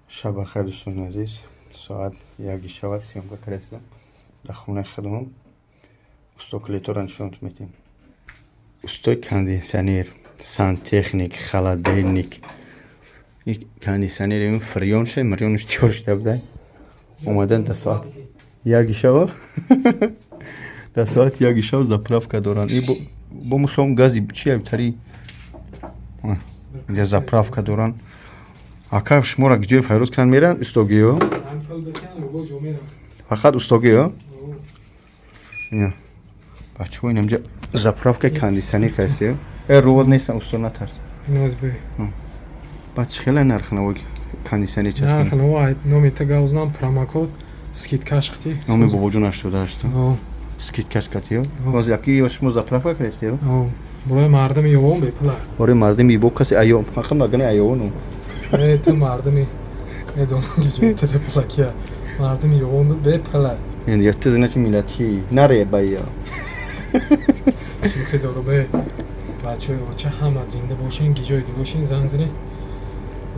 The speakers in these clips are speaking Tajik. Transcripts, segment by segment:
شب بخیر دوستان عزیز. ساعت 1 شب سیامکا کردم در خونه خودم. استو کلیتور نشونت میدیم. استوی کاندیسنیر، سانتخنیک، خالدینیک. این کاندیسنیر این فریونشه، مریونش چورش دبده. اومدن در ساعت 1 شب. در ساعت 1 شب заправка دارن. این با مشام گازی چیه بتری؟ اینجا заправка دارن. Ака шумора гиҷои файруд кунанд меран устогиё? Фақат устогиё? Бачаҳо инамҷа заправкаи кондитсионер кардиё? Ровод нестан усто натарс. Бача хеле нархнавои кондитсионер часпонид. Нархнавои номи тага узнам промокод скидкаш қити. Номи бобоҷон 88. Скидкаш кардиё? Боз яки шумо заправка кардиё? Борои мардами ёвон бепала. Борои мардами бо каси аём. Ҳақиқ магани аёвону. Tu mardimi edongijo te plakia mardimi yovondu be pala yani yattı zinati milati nereye bayya çünkü doğru be бачаҳои оча ҳама зинда бошен гиҷоида бошен занг зане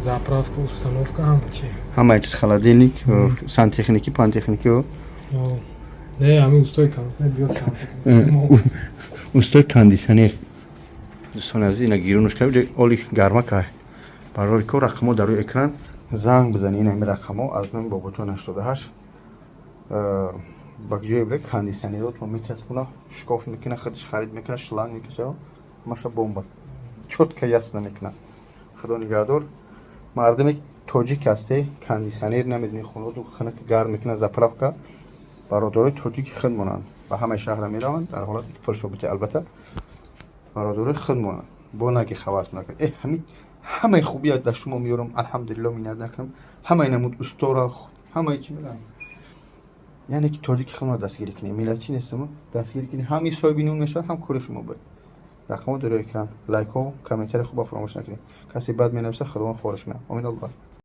заправка установка ҳама чи ҳама чиз холодильник сантехники пантехники не ҳами устои кондитсионер биё сантехник устои кондитсионер дӯстон азиз ина гирунуш кард оли гарма кар барои кор рақамо дар рӯи экран занг бизани ин ҳами рақамо аз номи бобочон 88 ба ҷои бирек кондитсионеротро мечаспона шкоф мекуна худаш харид мекуна шланг мекаша маша бомба чётка ясна мекуна худо нигаҳдор мардаме тоҷик ҳасте кондитсионер намедони хонаду хона гарм мекуна заправка бародарои тоҷики худ монанд ба ҳамаи шаҳра мераванд дар ҳолати ки пулшо бутӣ албатта бародарои худ монанд бо наки хабартон накард ҳамин ҳамаи хубият дар шумо меёрам алҳамдулилло миннат накунам ҳамаи намуд устора ҳамаи чӣ мегӯям яъне ки тоҷики худро дастгирӣ кунем миллатчӣ нестам дастгирӣ кунем ҳами соҳиби нун мешавад ҳам кори шумо буд рақамо дар рӯи экран лайкҳо комментарияи хубро фаромӯш накунед касе бад менависа худованд фориш кунад омин аллоҳ.